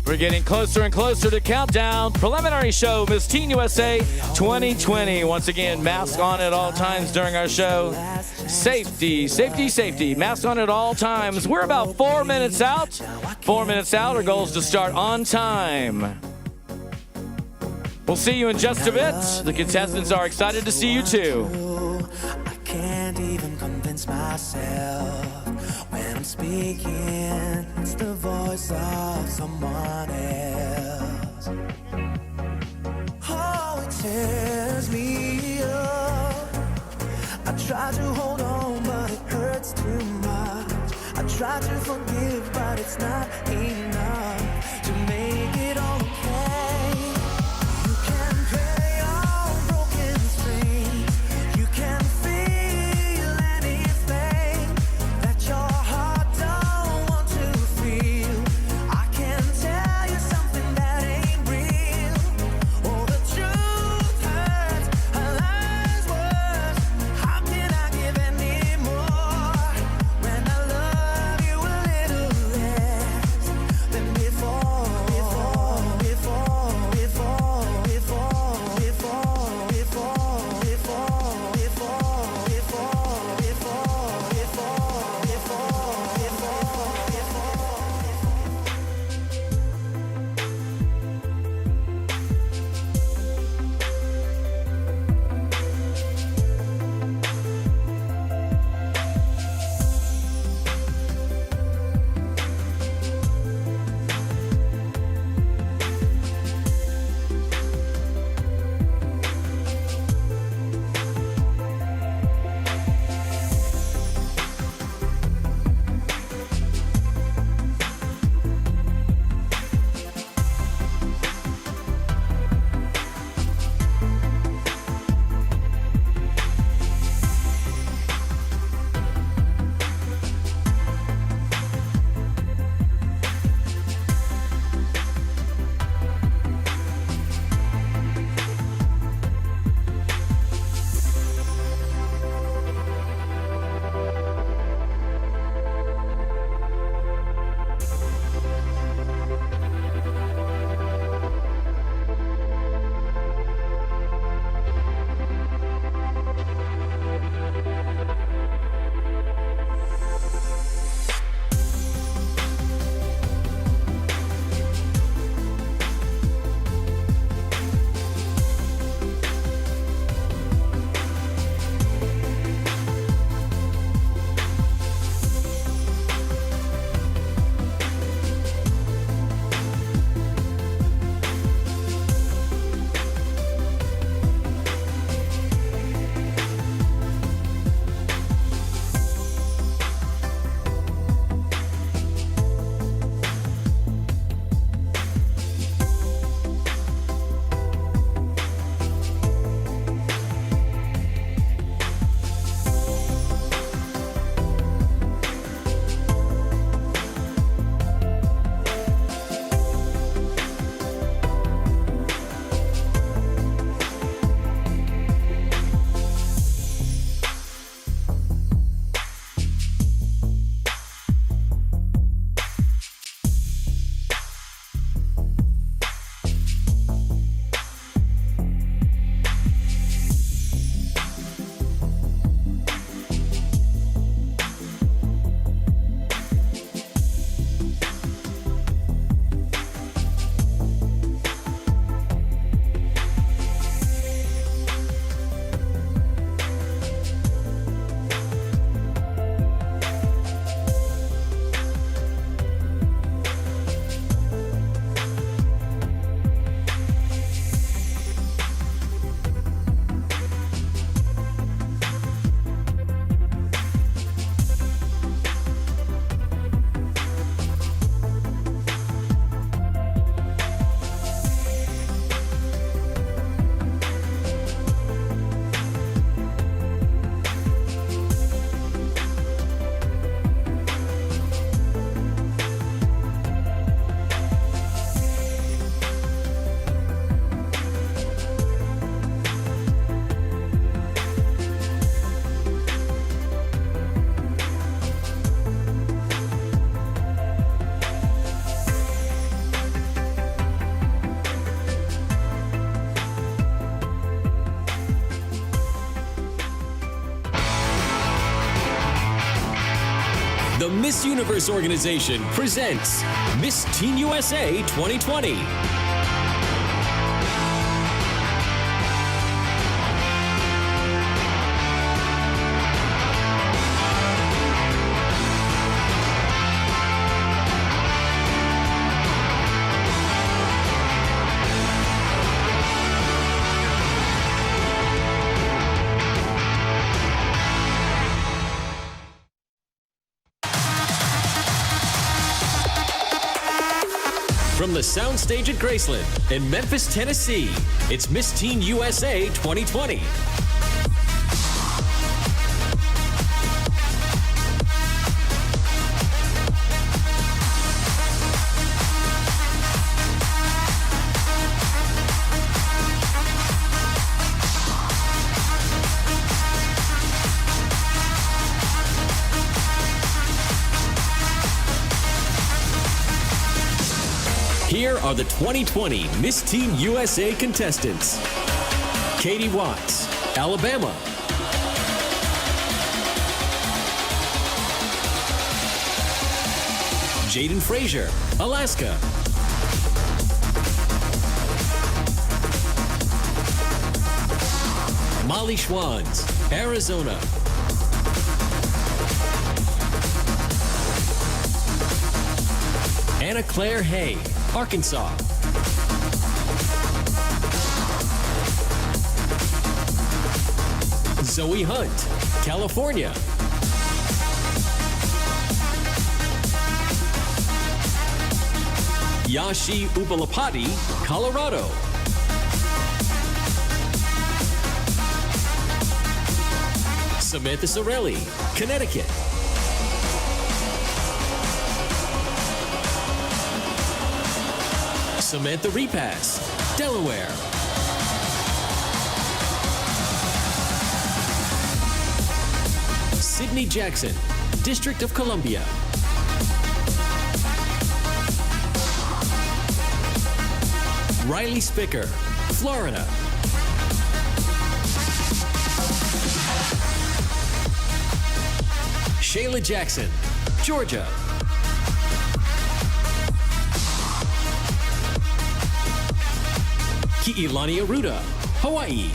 We're getting closer and closer to countdown. Preliminary show, Miss Teen USA 2020. Once again, mask on at all times during our show. Safety, safety, safety. Mask on at all times. We're about 4 minutes out. 4 minutes out. Our goal is to start on time. We'll see you in just a bit. The contestants are excited to see you too. I can't even convince myself when I'm speaking. It's the voice of someone else. Oh, it tears me up. I try to hold on, but it hurts too much. I try to forgive, but it's not enough to make it all okay. You can play all broken strings. You can feel anything that your heart don't want to feel. I can tell you something that ain't real. Oh, the truth hurts, a lie's worse. How can I give any more when I love you a little less than before? The Miss Universe organization presents Miss Teen USA 2020. From the soundstage at Graceland in Memphis, Tennessee, it's Miss Teen USA 2020. Here are the 2020 Miss Teen USA contestants. Katie Watts, Alabama. Jaden Frazier, Alaska. Molly Schwans, Arizona. Anna Claire Hay, Arkansas. Zoe Hunt, California. Yashi Upalapati, Colorado. Samantha Sorelli, Connecticut. Samantha Repass, Delaware. Sydney Jackson, District of Columbia. Riley Spicker, Florida. Shayla Jackson, Georgia. Ki'ilani Aruda, Hawaii.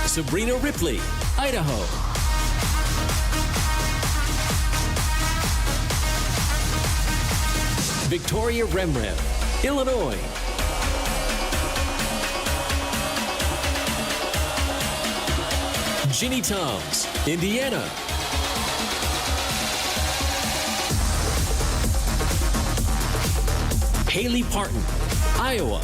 Sabrina Ripley, Idaho. Victoria Remrev, Illinois. Ginny Toms, Indiana. Haley Parton, Iowa.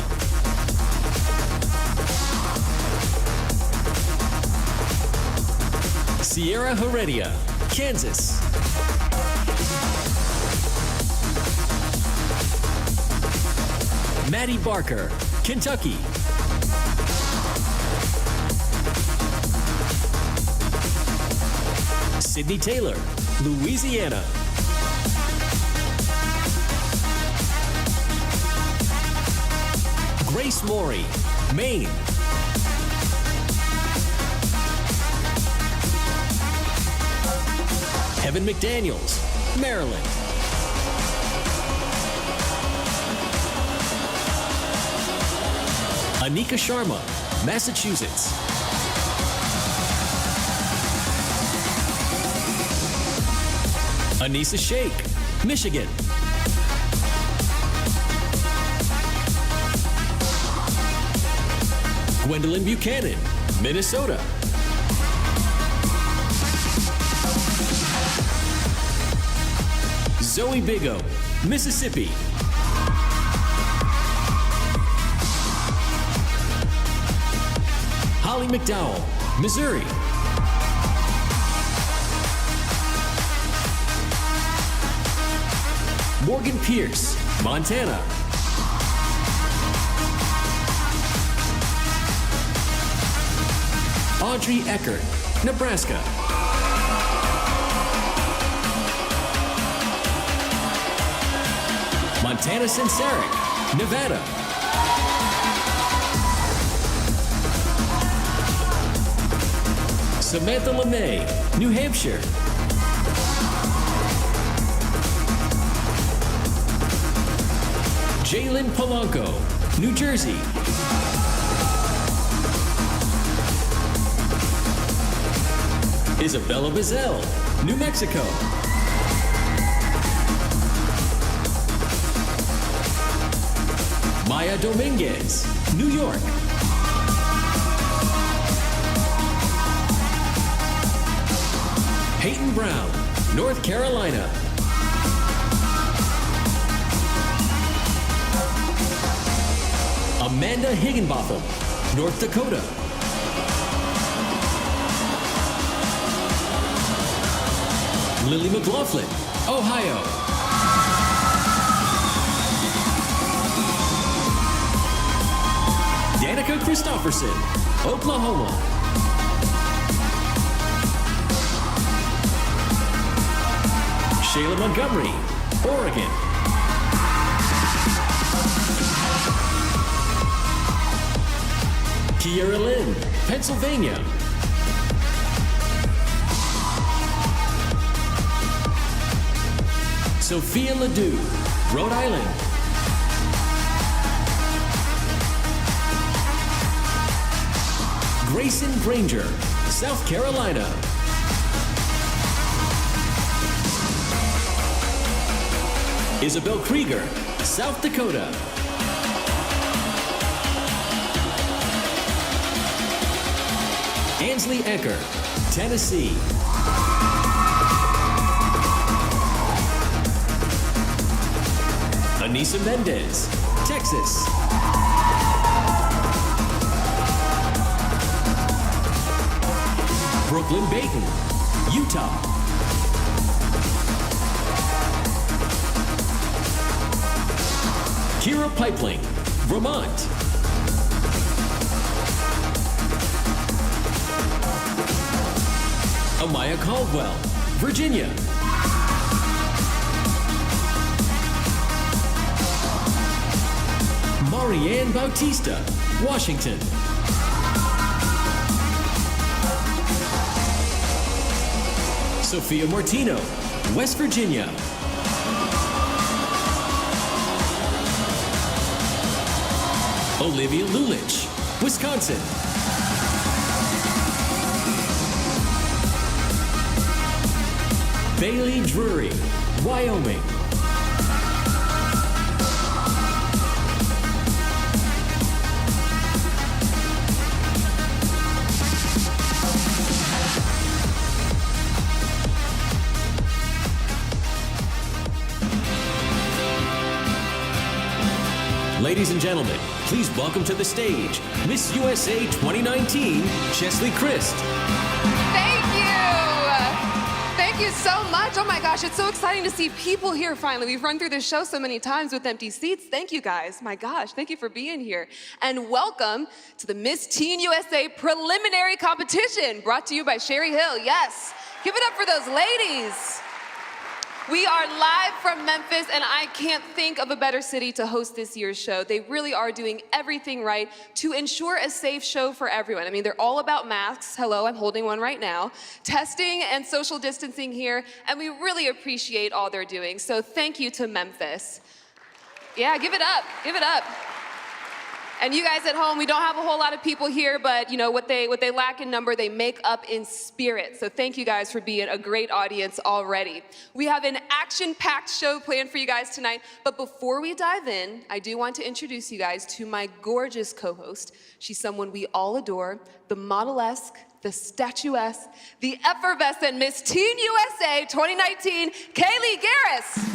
Sierra Heredia, Kansas. Maddie Barker, Kentucky. Sydney Taylor, Louisiana. Grace Morey, Maine. Kevin McDaniels, Maryland. Anika Sharma, Massachusetts. Anissa Sheikh, Michigan. Gwendolyn Buchanan, Minnesota. Zoe Bigo, Mississippi. Holly McDowell, Missouri. Morgan Pierce, Montana. Audrey Eckert, Nebraska. Montana Sensaric, Nevada. Samantha LeMay, New Hampshire. Jalen Polanco, New Jersey. Isabella Bizel, New Mexico. Maya Dominguez, New York. Peyton Brown, North Carolina. Amanda Higginbotham, North Dakota. Lily McLaughlin, Ohio. Danica Christofferson, Oklahoma. Shayla Montgomery, Oregon. Kiera Lynn, Pennsylvania. Sophia Ledoux, Rhode Island. Grayson Granger, South Carolina. Isabel Krieger, South Dakota. Ansley Ecker, Tennessee. Anissa Mendez, Texas. Brooklyn Bayton, Utah. Kira Pipeling, Vermont. Amaya Caldwell, Virginia. Marianne Bautista, Washington. Sophia Martino, West Virginia. Olivia Lulich, Wisconsin. Bailey Drury, Wyoming. Ladies and gentlemen, please welcome to the stage Miss USA 2019, Chesley Christ. Thank you. Thank you so much. Oh my gosh, it's so exciting to see people here finally. We've run through this show so many times with empty seats. Thank you guys. My gosh, thank you for being here. And welcome to the Miss Teen USA preliminary competition brought to you by Sherri Hill. Yes, give it up for those ladies. We are live from Memphis, and I can't think of a better city to host this year's show. They really are doing everything right to ensure a safe show for everyone. I mean, they're all about masks. Hello, I'm holding one right now. Testing and social distancing here, and we really appreciate all they're doing. So thank you to Memphis. Yeah, give it up, give it up. And you guys at home, we don't have a whole lot of people here, but you know what they lack in number, they make up in spirit. So thank you guys for being a great audience already. We have an action-packed show planned for you guys tonight, but before we dive in, I do want to introduce you guys to my gorgeous co-host. She's someone we all adore, the model-esque, the statuesque, the effervescent Miss Teen USA 2019, Kaylee Garris.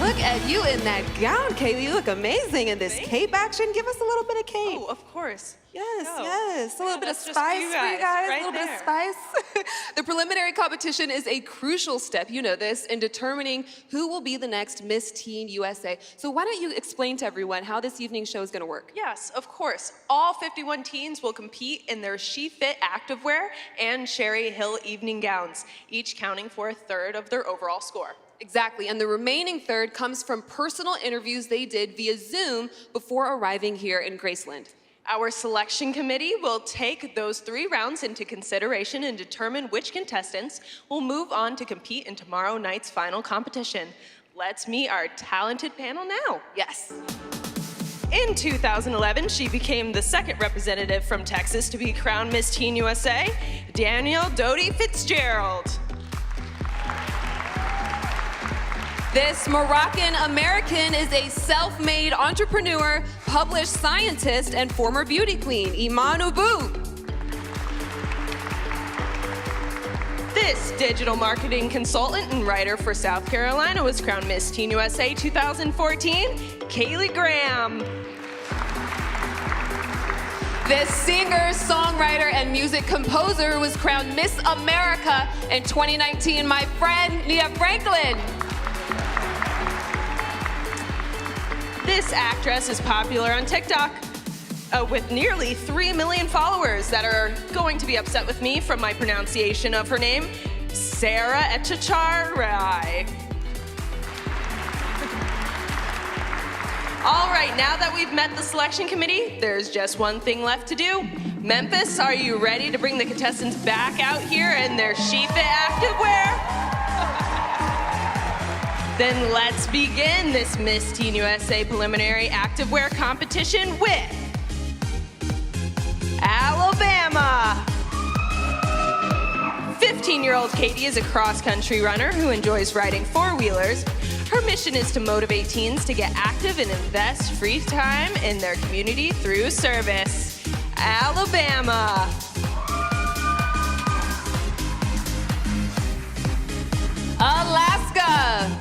Look at you in that gown, Kaylee. You look amazing in this cape action. Give us a little bit of cape. Oh, of course. Yes, No. yes. A little bit of that's just spice you for you guys, guys. right a little bit there. of spice. The preliminary competition is a crucial step, you know this, in determining who will be the next Miss Teen USA. So why don't you explain to everyone how this evening's show is going to work? Yes, of course. All 51 teens will compete in their She Fit activewear and Sherri Hill evening gowns, each counting for a third of their overall score. Exactly, and the remaining third comes from personal interviews they did via Zoom before arriving here in Graceland. Our selection committee will take those 3 rounds into consideration and determine which contestants will move on to compete in tomorrow night's final competition. Let's meet our talented panel now. Yes. In 2011, she became the second representative from Texas to be crowned Miss Teen USA, Danielle Doty Fitzgerald. This Moroccan-American is a self-made entrepreneur, published scientist, and former beauty queen, Iman Ubu. This digital marketing consultant and writer for South Carolina was crowned Miss Teen USA 2014, Kaylee Graham. This singer, songwriter, and music composer was crowned Miss America in 2019, my friend, Nia Franklin. This actress is popular on TikTok with nearly 3 million followers that are going to be upset with me from my pronunciation of her name, Sarah Echacharai. All right, now that we've met the selection committee, there's just one thing left to do. Memphis, are you ready to bring the contestants back out here in their she-fit activewear? Then let's begin this Miss Teen USA preliminary activewear competition with Alabama. 15-year-old Katie is a cross-country runner who enjoys riding four-wheelers. Her mission is to motivate teens to get active and invest free time in their community through service. Alabama. Alaska.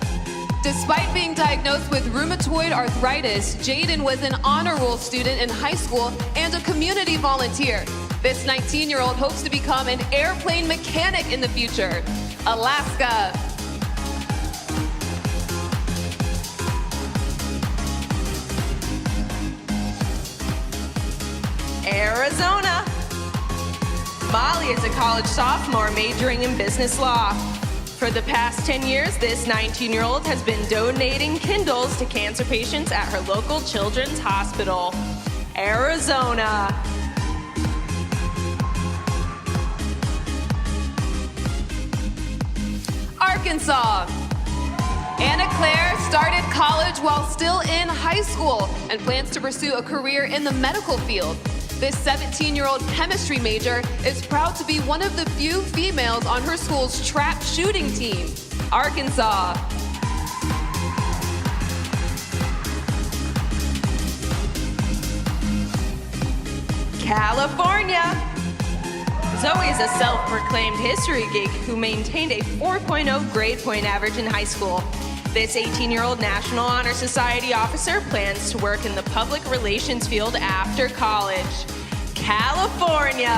Despite being diagnosed with rheumatoid arthritis, Jaden was an honor roll student in high school and a community volunteer. This 19-year-old hopes to become an airplane mechanic in the future. Alaska. Arizona. Molly is a college sophomore majoring in business law. For the past 10 years, this 19-year-old has been donating Kindles to cancer patients at her local children's hospital. Arizona. Arkansas. Anna Claire started college while still in high school and plans to pursue a career in the medical field. This 17-year-old chemistry major is proud to be one of the few females on her school's trap shooting team. Arkansas. California. Zoe is a self-proclaimed history geek who maintained a 4.0 grade point average in high school. This 18-year-old National Honor Society officer plans to work in the public relations field after college. California.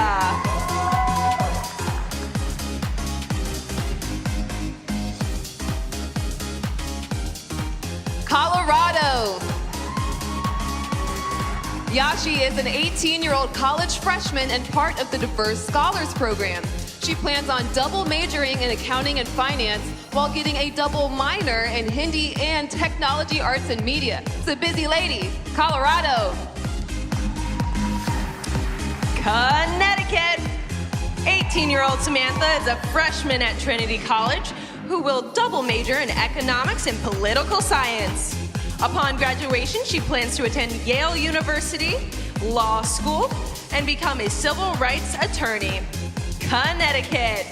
Colorado. Yashi is an 18-year-old college freshman and part of the Diverse Scholars Program. She plans on double majoring in accounting and finance while getting a double minor in Hindi and technology, arts, and media. It's a busy lady. Colorado. Connecticut. 18-year-old Samantha is a freshman at Trinity College who will double major in economics and political science. Upon graduation, she plans to attend Yale University Law School and become a civil rights attorney. Connecticut.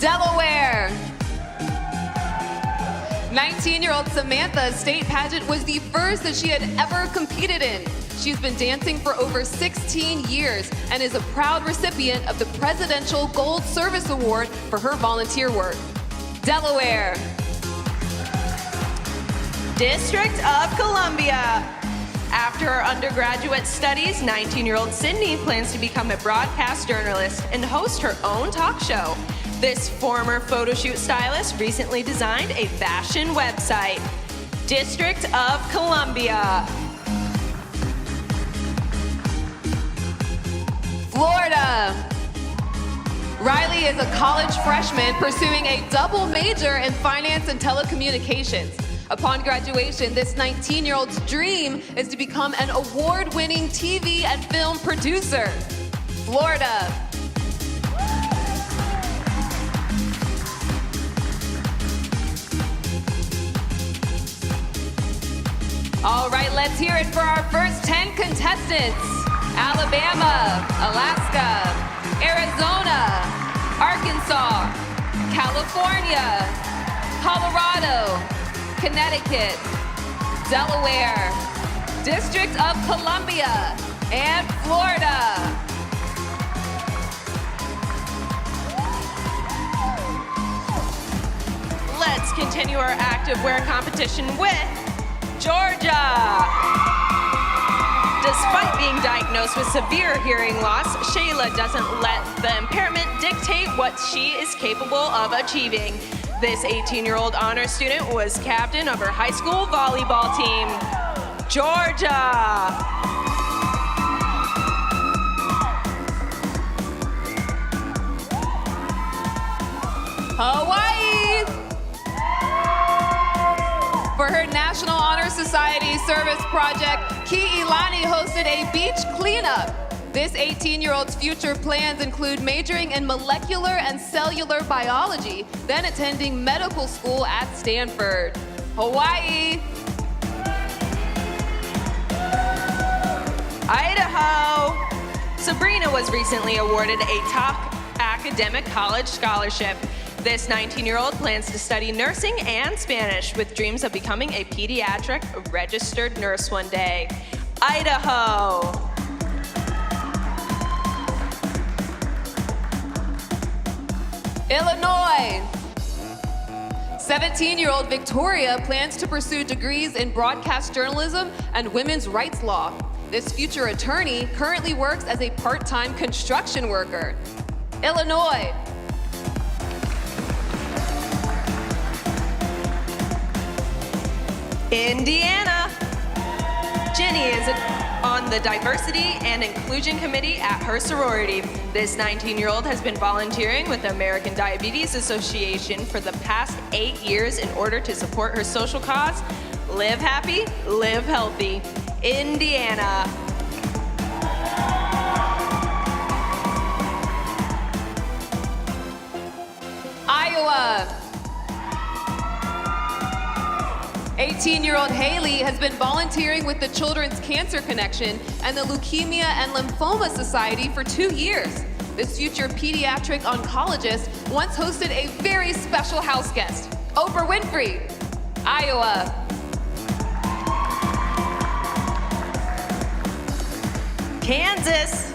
Delaware. 19-year-old Samantha's state pageant was the first that she had ever competed in. She's been dancing for over 16 years and is a proud recipient of the Presidential Gold Service Award for her volunteer work. Delaware. District of Columbia. After her undergraduate studies, 19-year-old Sydney plans to become a broadcast journalist and host her own talk show. This former photo shoot stylist recently designed a fashion website. District of Columbia. Florida. Riley is a college freshman pursuing a double major in finance and telecommunications. Upon graduation, this 19-year-old's dream is to become an award-winning TV and film producer. Florida. All right, let's hear it for our first 10 contestants. Alabama, Alaska, Arizona, Arkansas, California, Colorado, Connecticut, Delaware, District of Columbia, and Florida. Let's continue our active wear competition with Georgia. Despite being diagnosed with severe hearing loss, Shayla doesn't let the impairment dictate what she is capable of achieving. This 18-year-old honor student was captain of her high school volleyball team. Georgia. Hawaii. For her National Honor Society service project, Ki'ilani hosted a beach cleanup. This 18-year-old's future plans include majoring in molecular and cellular biology, then attending medical school at Stanford. Hawaii. Idaho. Sabrina was recently awarded a top academic college scholarship. This 19-year-old plans to study nursing and Spanish with dreams of becoming a pediatric registered nurse one day. Idaho. Illinois. 17-year-old Victoria plans to pursue degrees in broadcast journalism and women's rights law. This future attorney currently works as a part-time construction worker. Illinois. Indiana. Jenny is on the Diversity and Inclusion Committee at her sorority. This 19-year-old has been volunteering with the American Diabetes Association for the past 8 years in order to support her social cause, Live Happy, Live Healthy. Indiana. Iowa. 18-year-old Haley has been volunteering with the Children's Cancer Connection and the Leukemia and Lymphoma Society for 2 years. This future pediatric oncologist once hosted a very special house guest, Oprah Winfrey. Iowa. Kansas.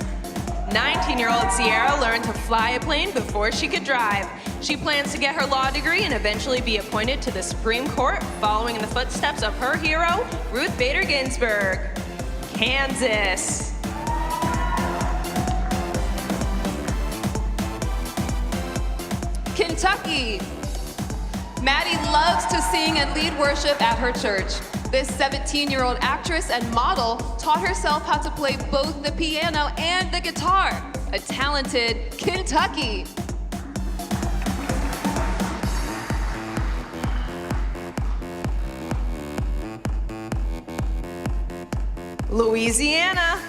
19-year-old Sierra learned to fly a plane before she could drive. She plans to get her law degree and eventually be appointed to the Supreme Court, following in the footsteps of her hero, Ruth Bader Ginsburg. Kansas. Kentucky. Maddie loves to sing and lead worship at her church. This 17-year-old actress and model taught herself how to play both the piano and the guitar. A talented Kentucky. Louisiana.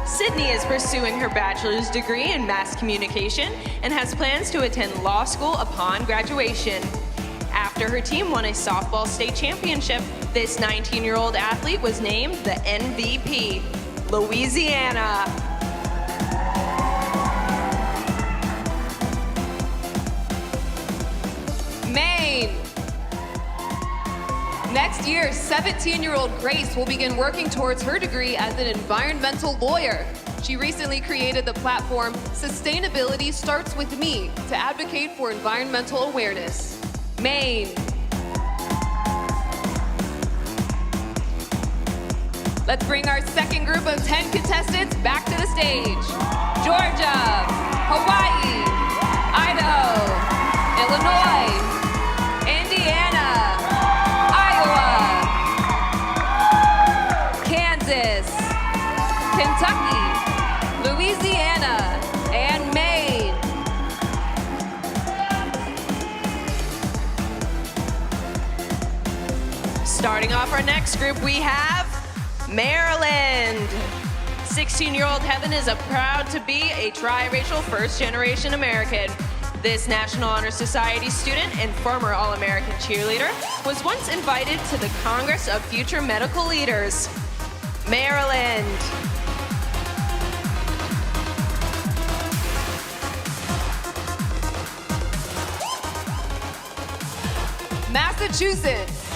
Sydney is pursuing her bachelor's degree in mass communication and has plans to attend law school upon graduation. After her team won a softball state championship, this 19-year-old athlete was named the MVP. Louisiana. Maine. Next year, 17-year-old Grace will begin working towards her degree as an environmental lawyer. She recently created the platform Sustainability Starts With Me to advocate for environmental awareness. Maine. Let's bring our second group of 10 contestants back to the stage. Georgia, Hawaii, Idaho, Illinois, Indiana, Iowa, Kansas, Kentucky, Louisiana, and Maine. Starting off our next group, we have Maryland. 16-year-old Heaven is proud to be a triracial first-generation American. This National Honor Society student and former All-American cheerleader was once invited to the Congress of Future Medical Leaders. Maryland. Massachusetts.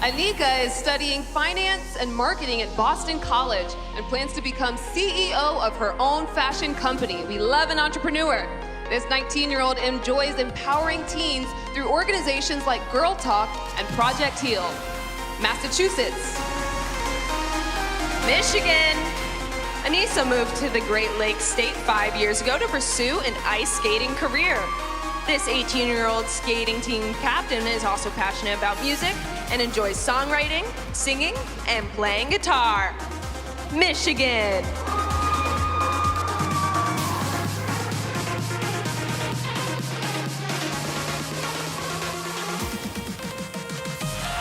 Anika is studying finance and marketing at Boston College and plans to become CEO of her own fashion company. We love an entrepreneur. This 19-year-old enjoys empowering teens through organizations like Girl Talk and Project Heal. Massachusetts. Michigan. Anissa moved to the Great Lakes State 5 years ago to pursue an ice skating career. This 18-year-old skating team captain is also passionate about music and enjoys songwriting, singing, and playing guitar. Michigan.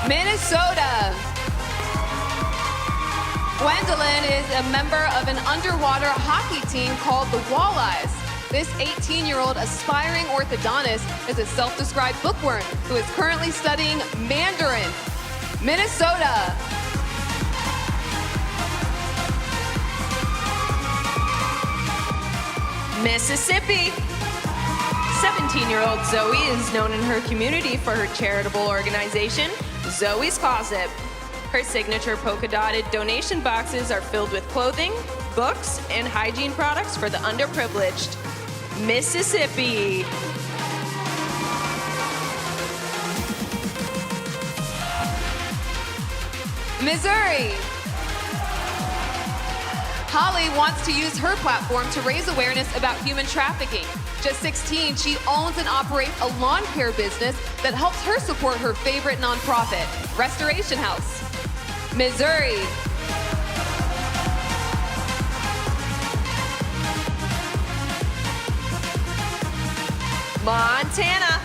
Minnesota. Gwendolyn is a member of an underwater hockey team called the Walleyes. This 18-year-old aspiring orthodontist is a self-described bookworm who is currently studying Mandarin. Minnesota. Mississippi. 17-year-old Zoe is known in her community for her charitable organization, Zoe's Closet. Her signature polka-dotted donation boxes are filled with clothing, books, and hygiene products for the underprivileged. Mississippi. Missouri. Holly wants to use her platform to raise awareness about human trafficking. Just 16, she owns and operates a lawn care business that helps her support her favorite nonprofit, Restoration House. Missouri. Montana.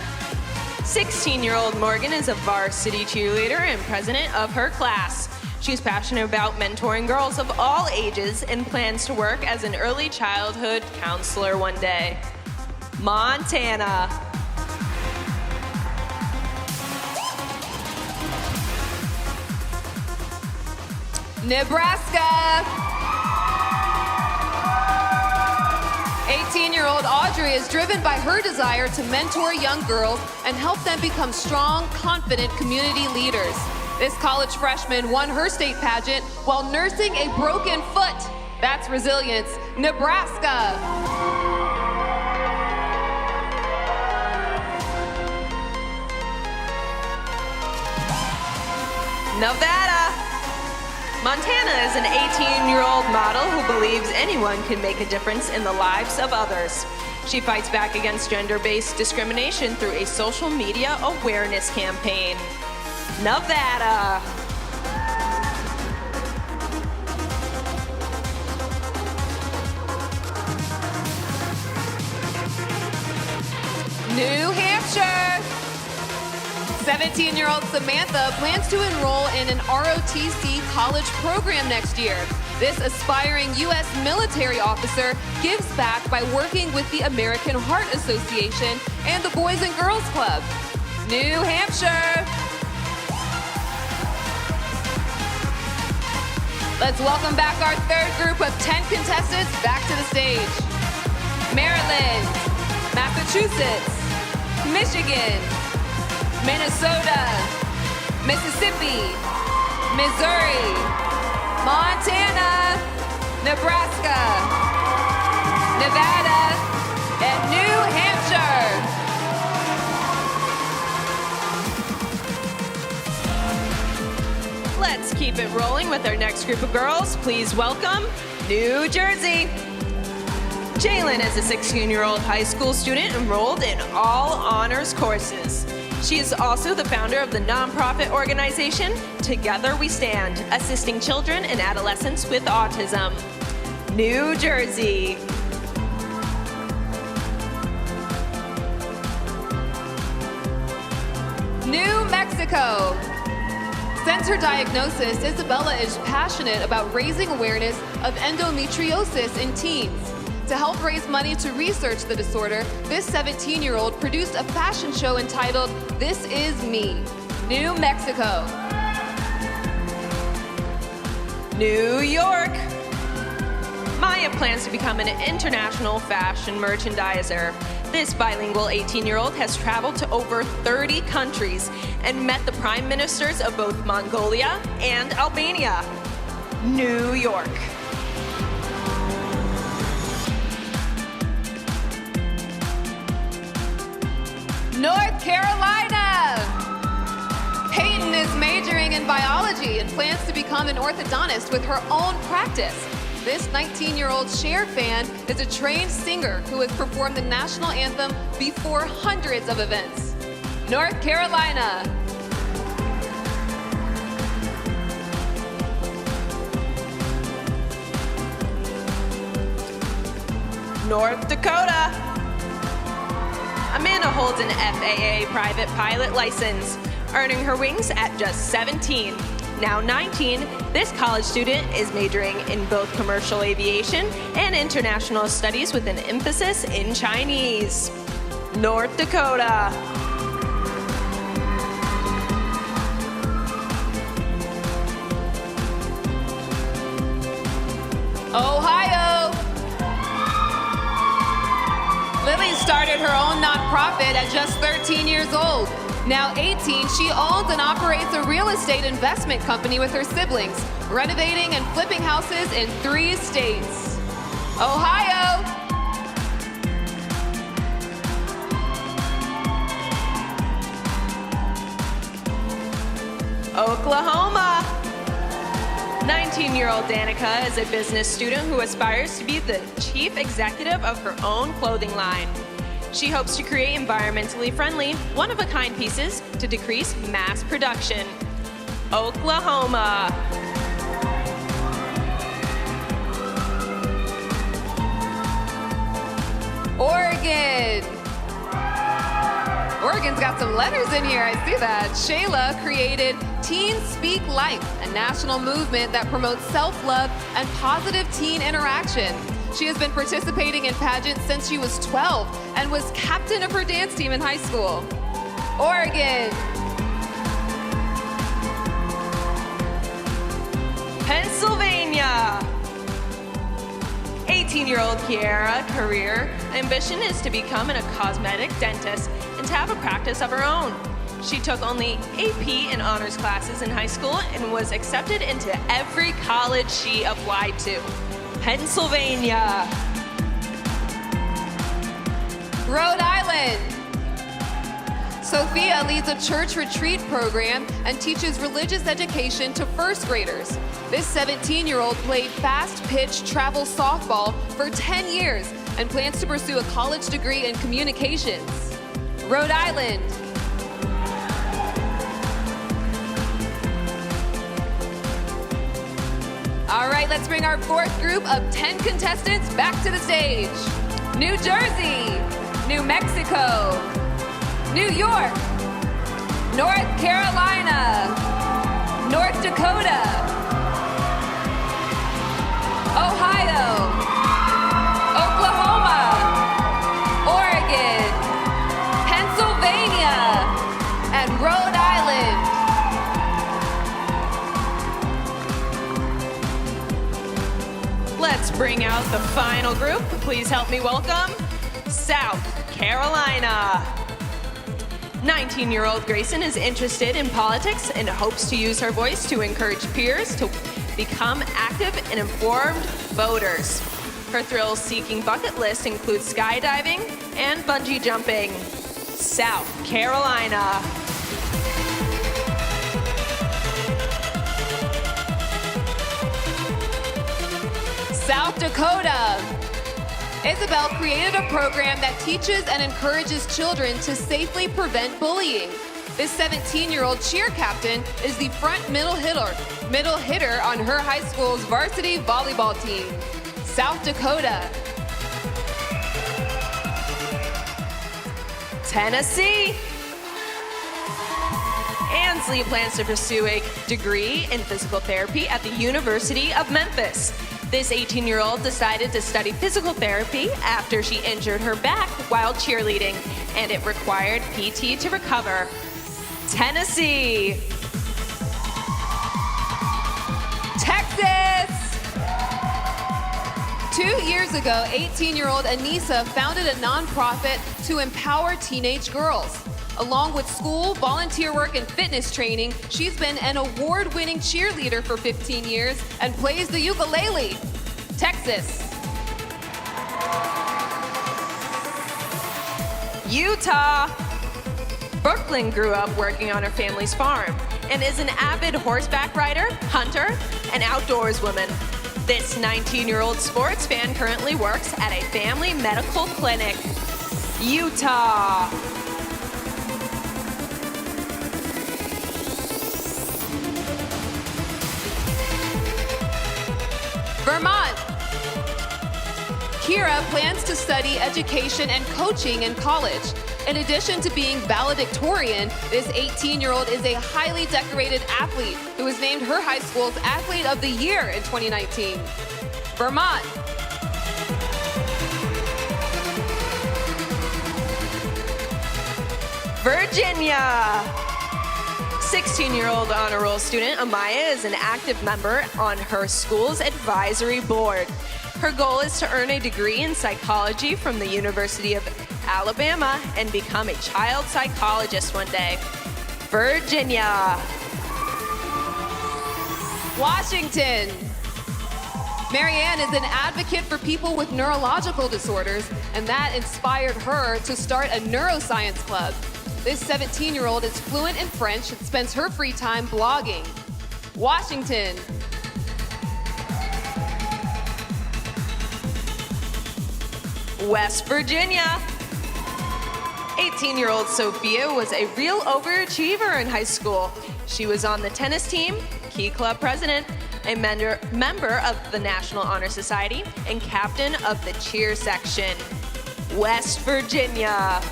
16-year-old Morgan is a varsity cheerleader and president of her class. She's passionate about mentoring girls of all ages and plans to work as an early childhood counselor one day. Montana. Nebraska. 18-year-old Audrey is driven by her desire to mentor young girls and help them become strong, confident community leaders. This college freshman won her state pageant while nursing a broken foot. That's resilience. Nebraska. Nevada. Montana is an 18-year-old model who believes anyone can make a difference in the lives of others. She fights back against gender-based discrimination through a social media awareness campaign. Nevada. New Hampshire. 17-year-old Samantha plans to enroll in an ROTC college program next year. This aspiring U.S. military officer gives back by working with the American Heart Association and the Boys and Girls Club. New Hampshire. Let's welcome back our third group of 10 contestants back to the stage. Maryland, Massachusetts, Michigan, Minnesota, Mississippi, Missouri, Montana, Nebraska, Nevada, and New Hampshire. Let's keep it rolling with our next group of girls. Please welcome New Jersey. Jalen is a 16-year-old high school student enrolled in all honors courses. She is also the founder of the nonprofit organization Together We Stand, assisting children and adolescents with autism. New Jersey. New Mexico. Since her diagnosis, Isabella is passionate about raising awareness of endometriosis in teens. To help raise money to research the disorder, this 17-year-old produced a fashion show entitled This Is Me, New Mexico. New York. Maya plans to become an international fashion merchandiser. This bilingual 18-year-old has traveled to over 30 countries and met the prime ministers of both Mongolia and Albania. New York. North Carolina. Peyton is majoring in biology and plans to become an orthodontist with her own practice. This 19-year-old Cher fan is a trained singer who has performed the national anthem before hundreds of events. North Carolina. North Dakota. Amanda holds an FAA private pilot license, earning her wings at just 17. Now 19, this college student is majoring in both commercial aviation and international studies with an emphasis in Chinese. North Dakota. Ohio. Lily started her own nonprofit at just 13 years old. Now 18, she owns and operates a real estate investment company with her siblings, renovating and flipping houses in 3 states. Ohio. Oklahoma. 19-year-old Danica is a business student who aspires to be the chief executive of her own clothing line. She hopes to create environmentally friendly, one-of-a-kind pieces to decrease mass production. Oklahoma. Oregon. Oregon's got some letters in here, I see that. Shayla created Teens Speak Life, a national movement that promotes self-love and positive teen interaction. She has been participating in pageants since she was 12 and was captain of her dance team in high school. Oregon. Pennsylvania. 18-year-old Kiara career ambition is to become a cosmetic dentist and to have a practice of her own. She took only AP and honors classes in high school and was accepted into every college she applied to. Pennsylvania. Rhode Island. Sophia leads a church retreat program and teaches religious education to first graders. This 17-year-old played fast-pitch travel softball for 10 years and plans to pursue a college degree in communications. Rhode Island. All right, let's bring our 4th group of 10 contestants back to the stage. New Jersey, New Mexico, New York, North Carolina, North Dakota, Ohio, Oklahoma, Oregon, Pennsylvania, and Rhode Island. Let's bring out the final group. Please help me welcome South Carolina. 19-year-old Grayson is interested in politics and hopes to use her voice to encourage peers to become active and informed voters. Her thrill-seeking bucket list includes skydiving and bungee jumping. South Carolina. South Dakota. Isabel created a program that teaches and encourages children to safely prevent bullying. This 17-year-old cheer captain is the front middle hitter on her high school's varsity volleyball team. South Dakota. Tennessee. And Hensley plans to pursue a degree in physical therapy at the University of Memphis. This 18-year-old decided to study physical therapy after she injured her back while cheerleading, and it required PT to recover. Tennessee. Texas! 2 years ago, 18-year-old Anissa founded a nonprofit to empower teenage girls. Along with school, volunteer work, and fitness training, she's been an award-winning cheerleader for 15 years and plays the ukulele. Texas. Utah. Brooklyn grew up working on her family's farm and is an avid horseback rider, hunter, and outdoors woman. This 19-year-old sports fan currently works at a family medical clinic. Utah. Vermont. Kira plans to study education and coaching in college. In addition to being valedictorian, this 18-year-old is a highly decorated athlete who was named her high school's Athlete of the Year in 2019. Vermont. Virginia. 16-year-old honor roll student Amaya is an active member on her school's advisory board. Her goal is to earn a degree in psychology from the University of Alabama and become a child psychologist one day. Virginia. Washington. Marianne is an advocate for people with neurological disorders, and that inspired her to start a neuroscience club. This 17-year-old is fluent in French and spends her free time blogging. Washington. West Virginia. 18-year-old Sophia was a real overachiever in high school. She was on the tennis team, Key Club president, a member of the National Honor Society, and captain of the cheer section. West Virginia.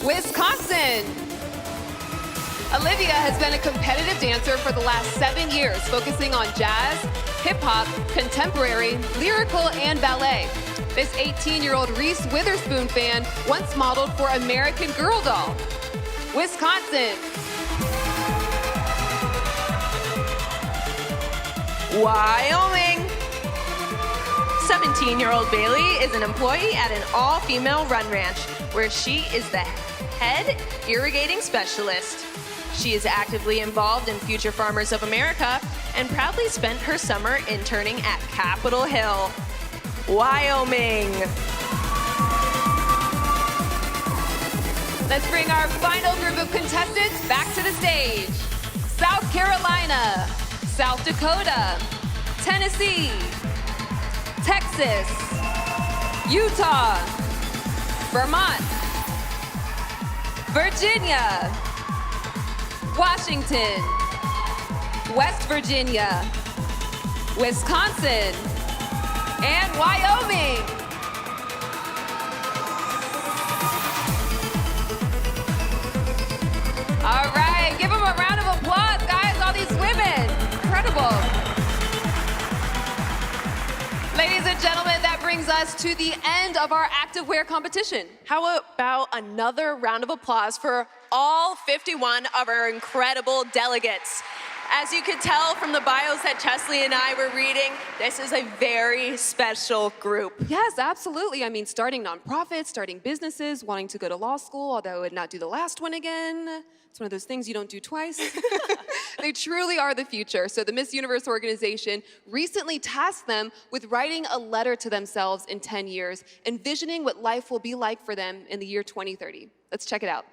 Wisconsin. Olivia has been a competitive dancer for the last 7 years, focusing on jazz, hip-hop, contemporary, lyrical, and ballet. This 18-year-old Reese Witherspoon fan once modeled for American Girl doll. Wisconsin. Wyoming. 17-year-old Bailey is an employee at an all-female run ranch where she is the head irrigating specialist. She is actively involved in Future Farmers of America and proudly spent her summer interning at Capitol Hill. Wyoming. Let's bring our final group of contestants back to the stage. South Carolina, South Dakota, Tennessee, Texas, Utah, Vermont, Virginia, Washington, West Virginia, Wisconsin, and Wyoming. All right, give them a round of applause, guys, all these women. Incredible. Ladies and gentlemen, that brings us to the end of our activewear competition. How about another round of applause for all 51 of our incredible delegates? As you could tell from the bios that Chesley and I were reading, this is a very special group. Yes, absolutely. I mean, starting nonprofits, starting businesses, wanting to go to law school, although I would not do the last one again. It's one of those things you don't do twice. They truly are the future. So the Miss Universe organization recently tasked them with writing a letter to themselves in 10 years, envisioning what life will be like for them in the year 2030. Let's check it out.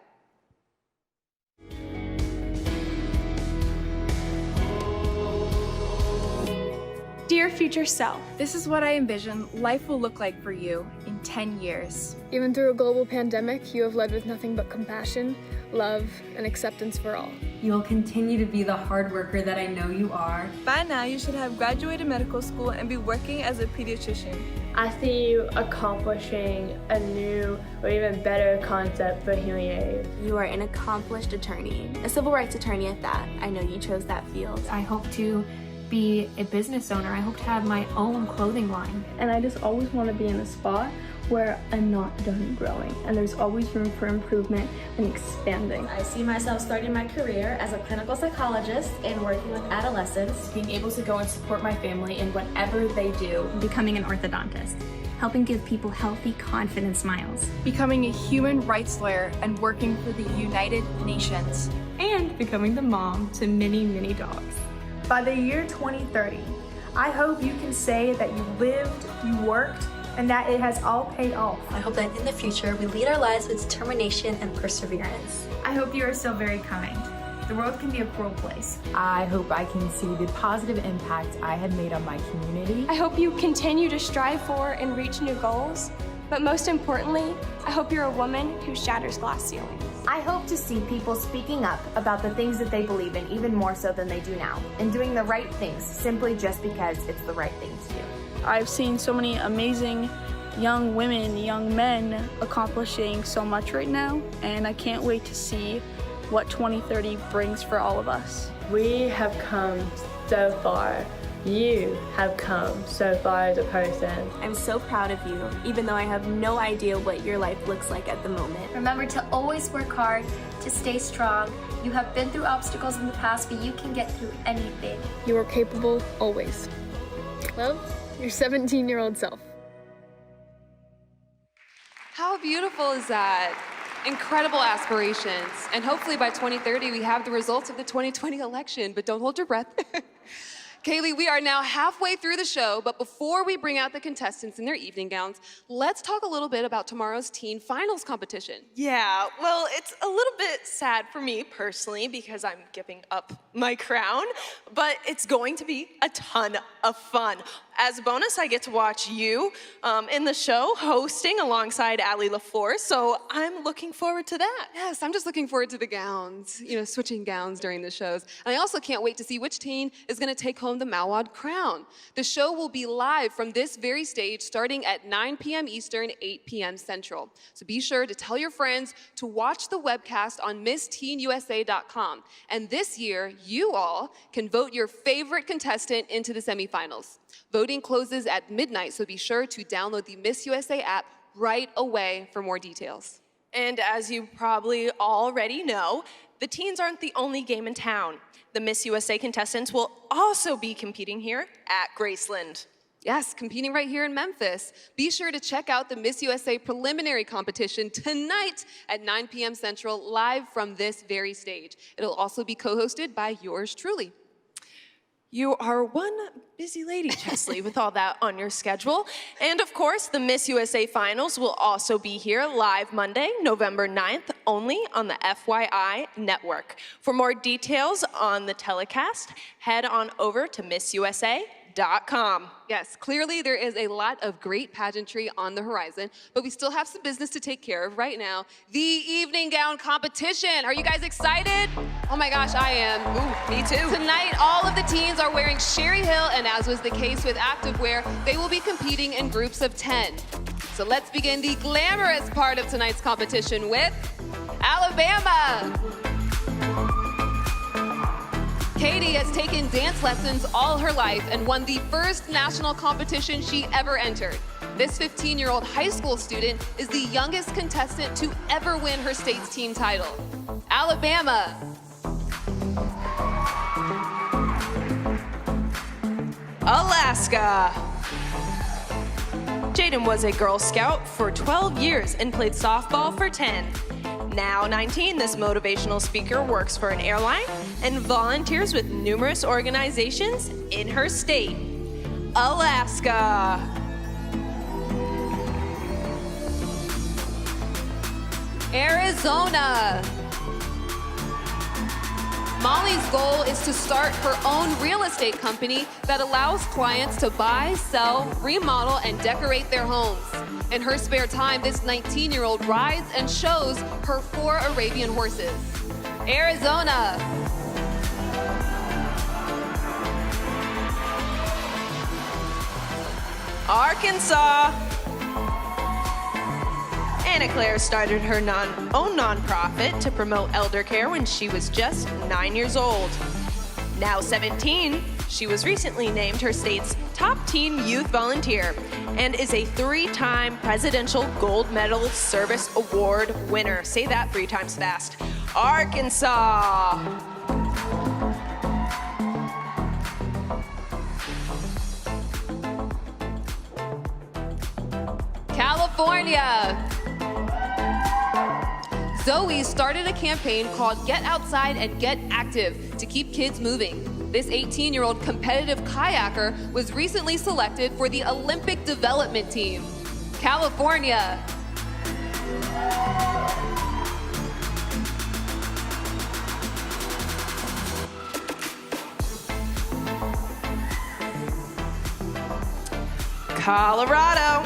Dear future self, this is what I envision life will look like for you in 10 years. Even through a global pandemic, you have led with nothing but compassion, love, and acceptance for all. You will continue to be the hard worker that I know you are. By now, you should have graduated medical school and be working as a pediatrician. I see you accomplishing a new or even better concept for hearing aids. You are an accomplished attorney, a civil rights attorney at that. I know you chose that field. I hope to be a business owner. I hope to have my own clothing line. And I just always want to be in a spot where I'm not done growing, and there's always room for improvement and expanding. I see myself starting my career as a clinical psychologist and working with adolescents, being able to go and support my family in whatever they do, becoming an orthodontist, helping give people healthy, confident smiles, becoming a human rights lawyer and working for the United Nations, and becoming the mom to many, many dogs. By the year 2030, I hope you can say that you lived, you worked, and that it has all paid off. I hope that in the future we lead our lives with determination and perseverance. I hope you are still very kind. The world can be a cruel place. I hope I can see the positive impact I have made on my community. I hope you continue to strive for and reach new goals. But most importantly, I hope you're a woman who shatters glass ceilings. I hope to see people speaking up about the things that they believe in even more so than they do now, and doing the right things simply just because it's the right thing to do. I've seen so many amazing young women, young men accomplishing so much right now, and I can't wait to see what 2030 brings for all of us. We have come so far. You have come so far as a person. I'm so proud of you, even though I have no idea what your life looks like at the moment. Remember to always work hard, to stay strong. You have been through obstacles in the past, but you can get through anything. You are capable always. Love your 17-year-old self. How beautiful is that? Incredible aspirations. And hopefully by 2030, we have the results of the 2020 election, but don't hold your breath. Kaylee, we are now halfway through the show, but before we bring out the contestants in their evening gowns, let's talk a little bit about tomorrow's teen finals competition. Yeah, well, it's a little bit sad for me personally because I'm giving up my crown, but it's going to be a ton of fun. As a bonus, I get to watch you in the show hosting alongside Allie LaForce, so I'm looking forward to that. Yes, I'm just looking forward to the gowns, switching gowns during the shows. And I also can't wait to see which teen is going to take home the Mawad crown. The show will be live from this very stage starting at 9 p.m. Eastern, 8 p.m. Central. So be sure to tell your friends to watch the webcast on MissTeenUSA.com. And this year, you all can vote your favorite contestant into the semifinals. Voting closes at midnight, so be sure to download the Miss USA app right away for more details. And as you probably already know, the teens aren't the only game in town. The Miss USA contestants will also be competing here at Graceland. Yes, competing right here in Memphis. Be sure to check out the Miss USA preliminary competition tonight at 9 p.m. Central, live from this very stage. It'll also be co-hosted by yours truly. You are one busy lady, Chesley, with all that on your schedule. And of course, the Miss USA Finals will also be here live Monday, November 9th, only on the FYI network. For more details on the telecast, head on over to MissUSA.com. Yes, clearly there is a lot of great pageantry on the horizon, but we still have some business to take care of right now. The evening gown competition. Are you guys excited? Oh my gosh, I am. Ooh, me too. Tonight, all of the teens are wearing Sherri Hill, and as was the case with activewear, they will be competing in groups of 10. So let's begin the glamorous part of tonight's competition with Alabama. Katie has taken dance lessons all her life and won the first national competition she ever entered. This 15-year-old high school student is the youngest contestant to ever win her state's team title. Alabama. Alaska. Jaden was a Girl Scout for 12 years and played softball for 10. Now 19, this motivational speaker works for an airline and volunteers with numerous organizations in her state, Alaska. Arizona. Molly's goal is to start her own real estate company that allows clients to buy, sell, remodel, and decorate their homes. In her spare time, this 19-year-old rides and shows her 4 Arabian horses. Arizona. Arkansas. Anna Claire started her own nonprofit to promote elder care when she was just 9 years old. Now 17, she was recently named her state's top teen youth volunteer and is a 3-time Presidential Gold Medal Service Award winner. Say that 3 times fast. Arkansas. California. Zoe started a campaign called Get Outside and Get Active to keep kids moving. This 18-year-old competitive kayaker was recently selected for the Olympic development team. California. Colorado.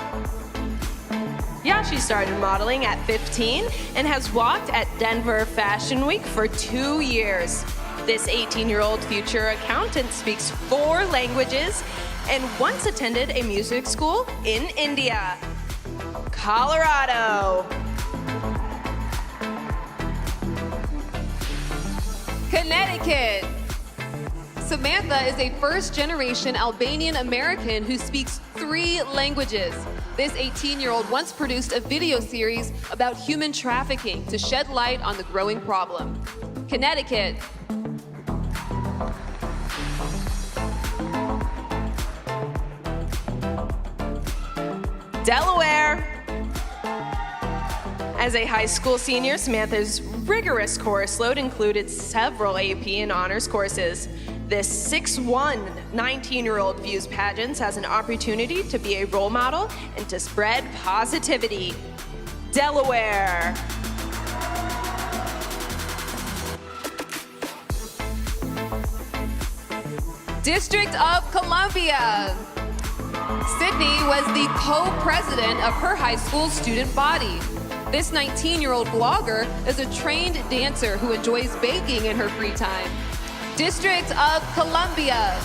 Yeah, she started modeling at 15 and has walked at Denver Fashion Week for 2 years. This 18-year-old future accountant speaks 4 languages and once attended a music school in India. Colorado. Connecticut. Samantha is a first-generation Albanian American who speaks 3 languages. This 18-year-old once produced a video series about human trafficking to shed light on the growing problem. Connecticut. Delaware. As a high school senior, Samantha's rigorous course load included several AP and honors courses. This 6'1", 19-year-old views pageants as an opportunity to be a role model and to spread positivity. Delaware. District of Columbia. Sydney was the co-president of her high school student body. This 19-year-old blogger is a trained dancer who enjoys baking in her free time. District of Columbia.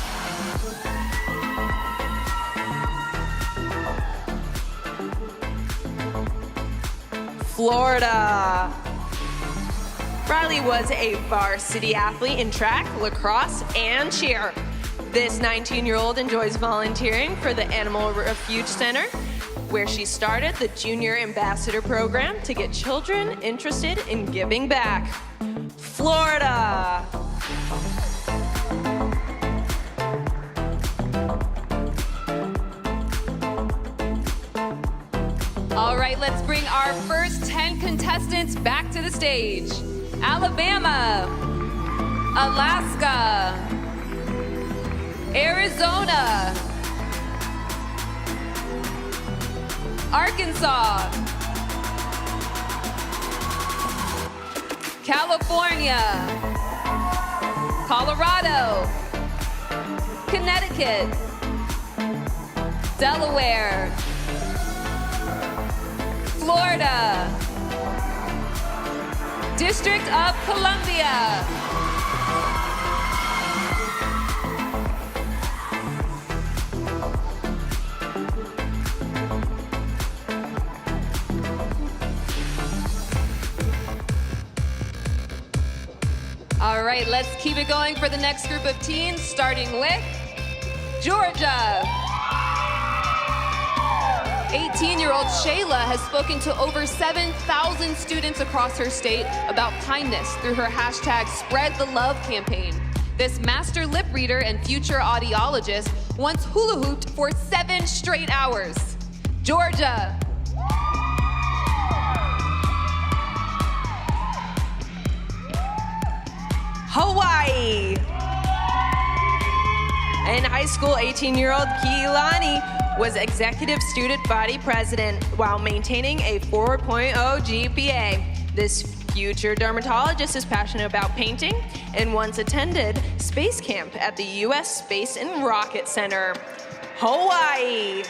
Florida. Riley was a varsity athlete in track, lacrosse, and cheer. This 19-year-old enjoys volunteering for the Animal Refuge Center, where she started the Junior Ambassador Program to get children interested in giving back. Florida. All right, let's bring our first 10 contestants back to the stage. Alabama, Alaska, Arizona, Arkansas, California, Colorado, Connecticut, Delaware, Florida, District of Columbia. All right, let's keep it going for the next group of teens, starting with Georgia. 18-year-old Shayla has spoken to over 7,000 students across her state about kindness through her hashtag Spread the Love campaign. This master lip reader and future audiologist once hula hooped for 7 straight hours. Georgia. Hawaii. In high school, 18-year-old Keelani was executive student body president while maintaining a 4.0 GPA. This future dermatologist is passionate about painting and once attended space camp at the U.S. Space and Rocket Center. Hawaii.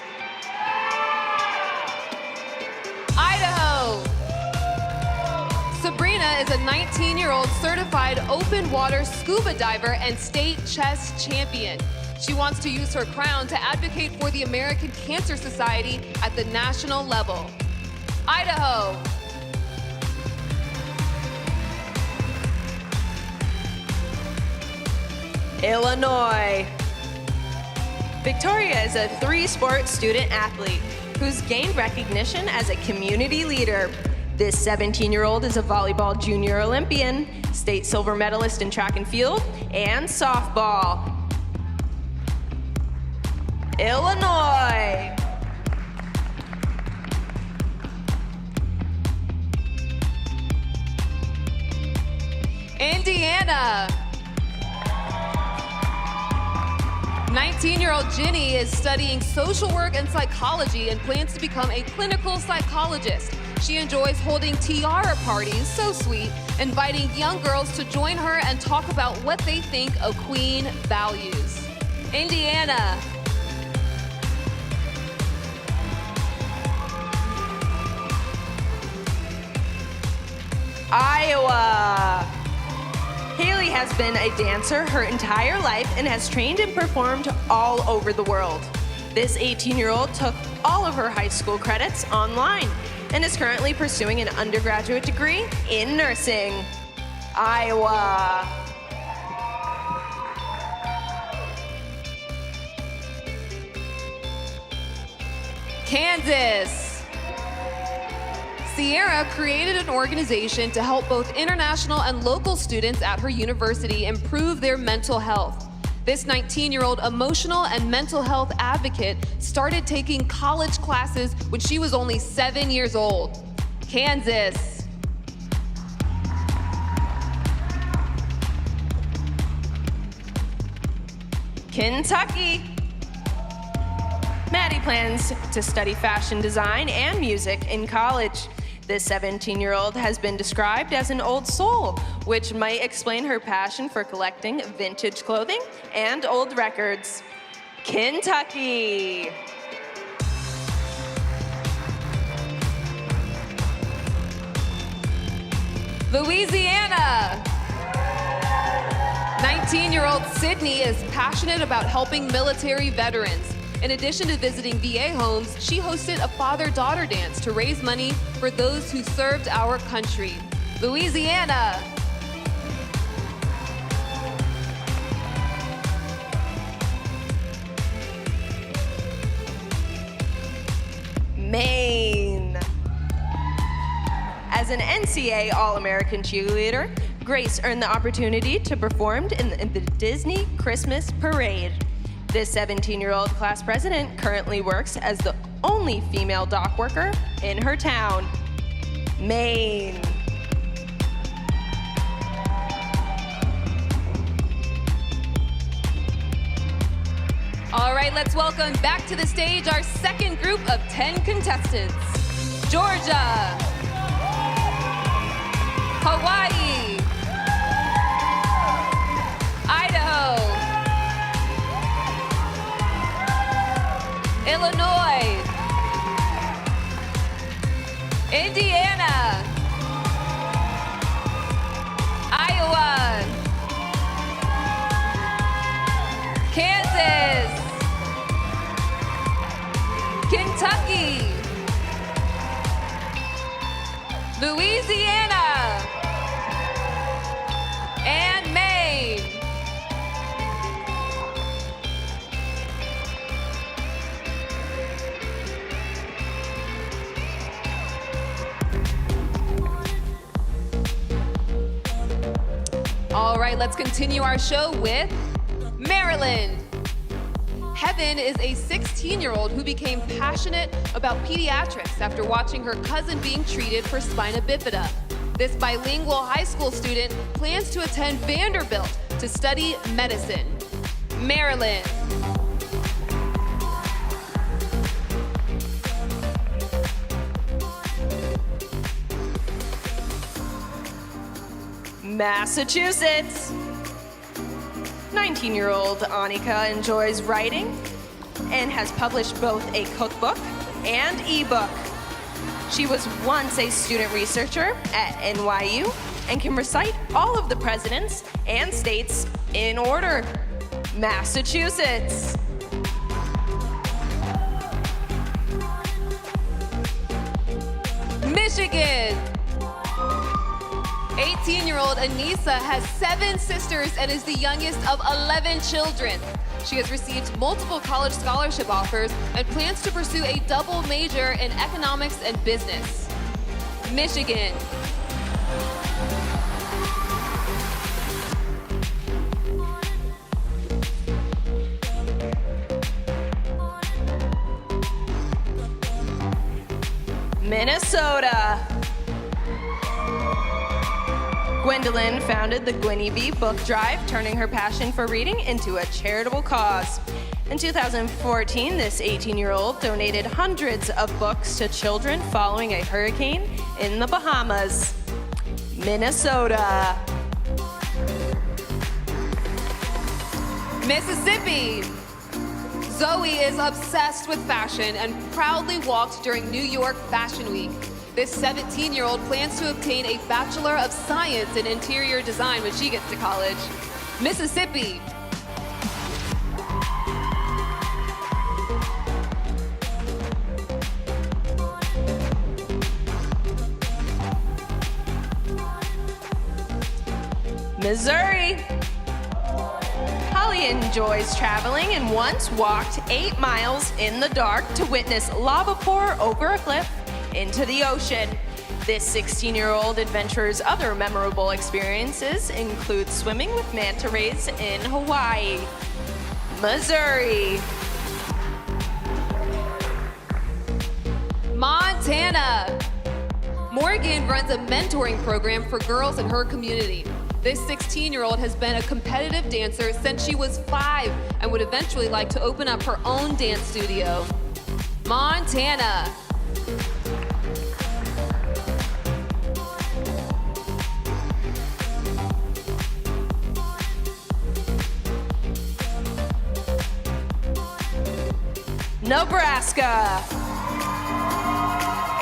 19-year-old certified open water scuba diver and state chess champion. She wants to use her crown to advocate for the American Cancer Society at the national level. Idaho. Illinois. Victoria is a three-sport student athlete who's gained recognition as a community leader. This 17-year-old is a volleyball junior Olympian, state silver medalist in track and field, and softball. Illinois. Indiana. 19-year-old Ginny is studying social work and psychology and plans to become a clinical psychologist. She enjoys holding tiara parties, so sweet, inviting young girls to join her and talk about what they think a queen values. Indiana. Iowa. Haley has been a dancer her entire life and has trained and performed all over the world. This 18-year-old took all of her high school credits online and is currently pursuing an undergraduate degree in nursing. Iowa. Kansas. Sierra created an organization to help both international and local students at her university improve their mental health. This 19-year-old emotional and mental health advocate started taking college classes when she was only 7 years old. Kansas. Kentucky. Maddie plans to study fashion design and music in college. This 17-year-old has been described as an old soul, which might explain her passion for collecting vintage clothing and old records. Kentucky. Louisiana. 19-year-old Sydney is passionate about helping military veterans. In addition to visiting VA homes, she hosted a father-daughter dance to raise money for those who served our country. Louisiana. Maine. As an NCAA All-American cheerleader, Grace earned the opportunity to perform in the Disney Christmas Parade. This 17-year-old class president currently works as the only female dock worker in her town. Maine. All right, let's welcome back to the stage our second group of 10 contestants. Georgia. Hawaii. Idaho. Illinois. Indiana. Iowa. Kansas. Kentucky. Louisiana. And Maine. All right, let's continue our show with Maryland. Heaven is a 16-year-old who became passionate about pediatrics after watching her cousin being treated for spina bifida. This bilingual high school student plans to attend Vanderbilt to study medicine. Maryland. Massachusetts. 19-year-old Annika enjoys writing and has published both a cookbook and ebook. She was once a student researcher at NYU and can recite all of the presidents and states in order. Massachusetts. Michigan. 18-year-old Anissa has 7 sisters and is the youngest of 11 children. She has received multiple college scholarship offers and plans to pursue a double major in economics and business. Michigan. Minnesota. Gwendolyn founded the Gwenny B Book Drive, turning her passion for reading into a charitable cause. In 2014, this 18-year-old donated hundreds of books to children following a hurricane in the Bahamas. Minnesota. Mississippi. Zoe is obsessed with fashion and proudly walked during New York Fashion Week. This 17-year-old plans to obtain a Bachelor of Science in Interior Design when she gets to college. Mississippi. Missouri. Holly enjoys traveling and once walked 8 miles in the dark to witness lava pour over a cliff into the ocean. This 16-year-old adventurer's other memorable experiences include swimming with manta rays in Hawaii. Missouri. Montana. Morgan runs a mentoring program for girls in her community. This 16-year-old has been a competitive dancer since she was 5 and would eventually like to open up her own dance studio. Montana. Nebraska.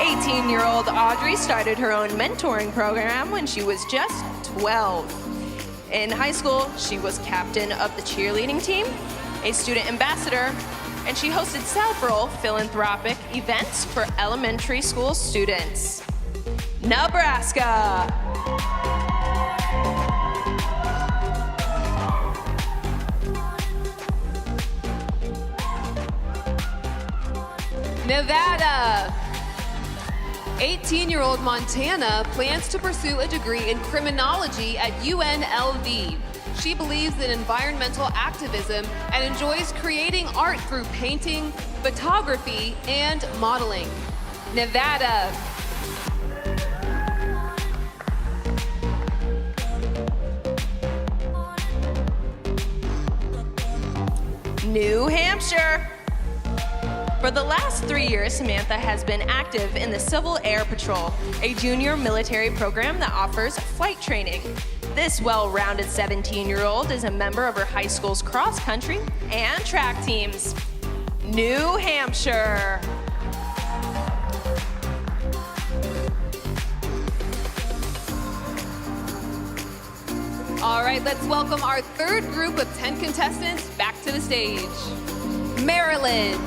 18-year-old Audrey started her own mentoring program when she was just 12. In high school, she was captain of the cheerleading team, a student ambassador, and she hosted several philanthropic events for elementary school students. Nebraska. Nevada. 18-year-old Montana plans to pursue a degree in criminology at UNLV. She believes in environmental activism and enjoys creating art through painting, photography, and modeling. Nevada. New Hampshire. For the last 3 years, Samantha has been active in the Civil Air Patrol, a junior military program that offers flight training. This well-rounded 17-year-old is a member of her high school's cross-country and track teams. New Hampshire. All right, let's welcome our third group of 10 contestants back to the stage. Maryland.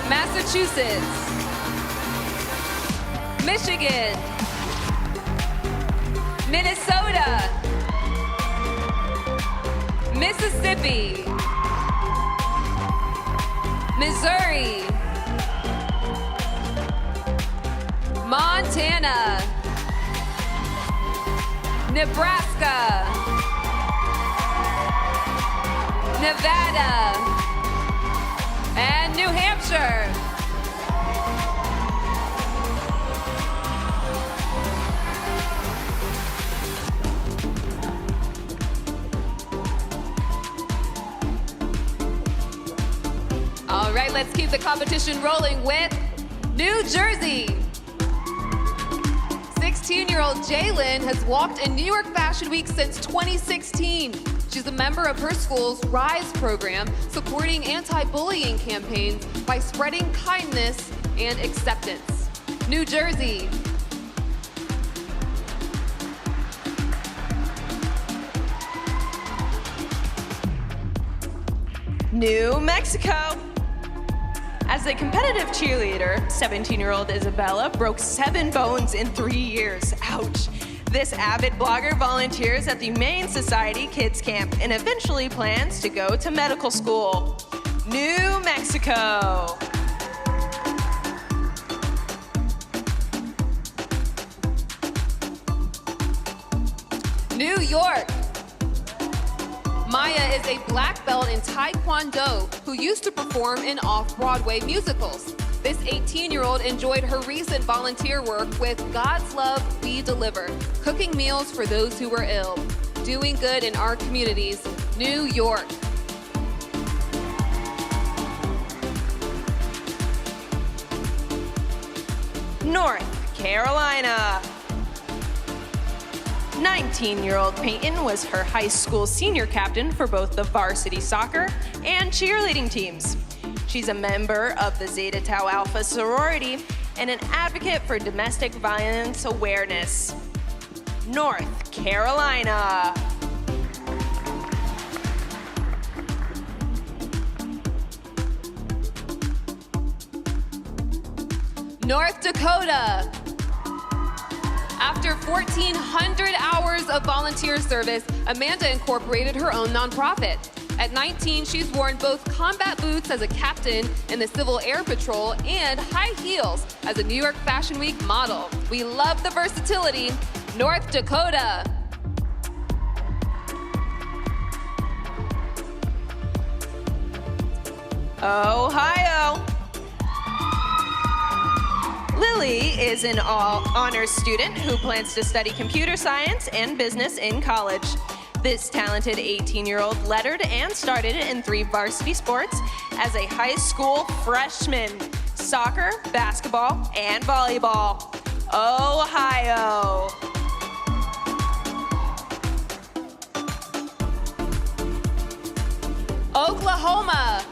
Massachusetts. Michigan. Minnesota. Mississippi. Missouri. Montana. Nebraska. Nevada. And New Hampshire. All right, let's keep the competition rolling with New Jersey. 16-year-old Jalen has walked in New York Fashion Week since 2016. She's a member of her school's RISE program, supporting anti-bullying campaigns by spreading kindness and acceptance. New Jersey. New Mexico. As a competitive cheerleader, 17-year-old Isabella broke 7 bones in 3 years. Ouch. This avid blogger volunteers at the Humane Society Kids Camp and eventually plans to go to medical school. New Mexico. New York. Maya is a black belt in Taekwondo who used to perform in off-Broadway musicals. This 18-year-old enjoyed her recent volunteer work with God's Love, We Deliver, cooking meals for those who were ill. Doing good in our communities. New York. North Carolina. 19-year-old Peyton was her high school senior captain for both the varsity soccer and cheerleading teams. She's a member of the Zeta Tau Alpha sorority and an advocate for domestic violence awareness. North Carolina. North Dakota. After 1,400 hours of volunteer service, Amanda incorporated her own nonprofit. At 19, she's worn both combat boots as a captain in the Civil Air Patrol and high heels as a New York Fashion Week model. We love the versatility. North Dakota. Ohio. Lily is an all-honors student who plans to study computer science and business in college. This talented 18-year-old lettered and started in 3 varsity sports as a high school freshman: soccer, basketball, and volleyball. Ohio. Oklahoma.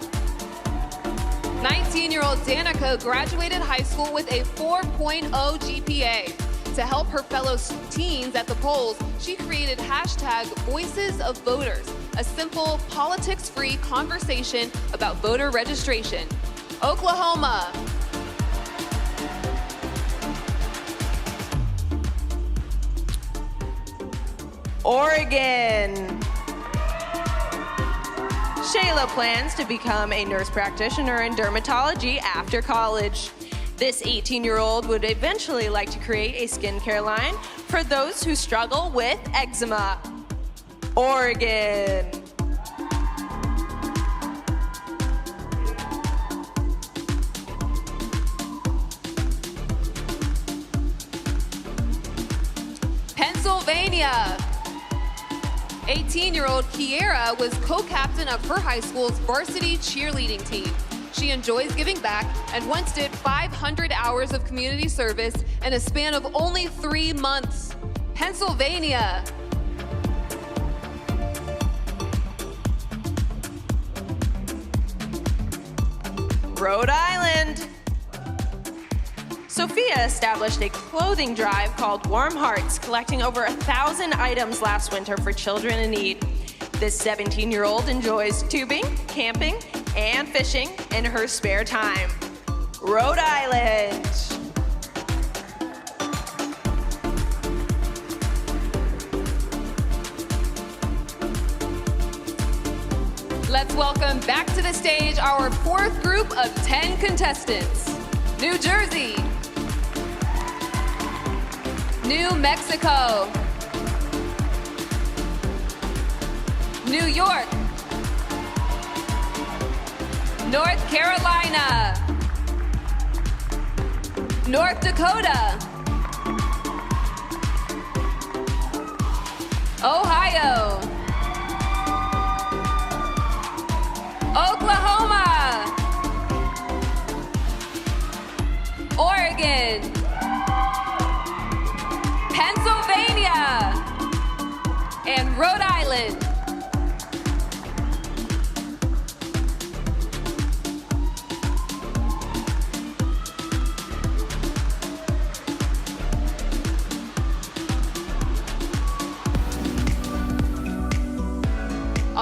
19-year-old Danica graduated high school with a 4.0 GPA. To help her fellow teens at the polls, she created hashtag Voices of Voters, a simple, politics-free conversation about voter registration. Oklahoma. Oregon. Shayla plans to become a nurse practitioner in dermatology after college. This 18-year-old would eventually like to create a skincare line for those who struggle with eczema. Oregon. Pennsylvania. 18-year-old Kiera was co-captain of her high school's varsity cheerleading team. She enjoys giving back and once did 500 hours of community service in a span of only 3 months. Pennsylvania. Rhode Island. Sophia established a clothing drive called Warm Hearts, collecting over 1,000 items last winter for children in need. This 17-year-old enjoys tubing, camping, and fishing in her spare time. Rhode Island. Let's welcome back to the stage our 4th group of 10 contestants. New Jersey. New Mexico. New York. North Carolina. North Dakota. Ohio. Oklahoma. Oregon. Pennsylvania. And Rhode Island.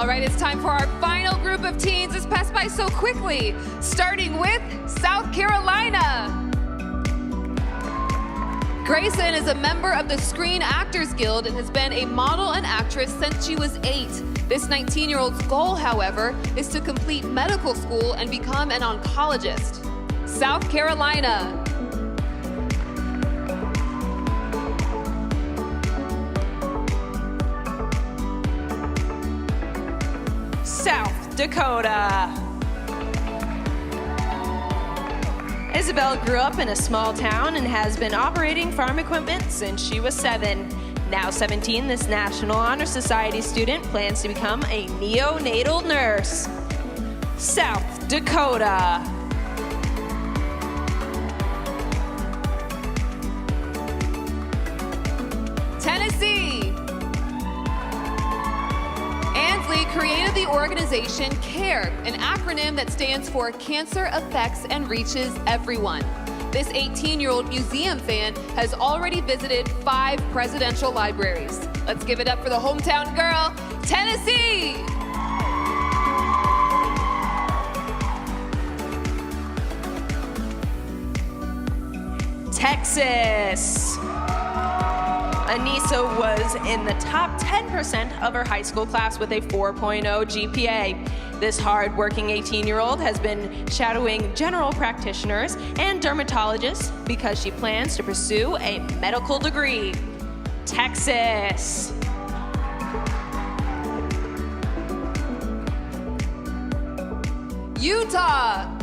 All right, it's time for our final group of teens. This passed by so quickly. Starting with South Carolina. Graceland is a member of the Screen Actors Guild and has been a model and actress since she was 8. This 19-year-old's goal, however, is to complete medical school and become an oncologist. South Carolina. South Dakota. Isabel grew up in a small town and has been operating farm equipment since she was 7. Now 17, this National Honor Society student plans to become a neonatal nurse. South Dakota. Tennessee. Ansley created the organization CARE, an acronym that stands for Cancer Affects and Reaches Everyone. This 18-year-old museum fan has already visited 5 presidential libraries. Let's give it up for the hometown girl, Tennessee! Texas. Anissa was in the top 10% of her high school class with a 4.0 GPA. This hard-working 18-year-old has been shadowing general practitioners and dermatologists because she plans to pursue a medical degree. Texas. Utah.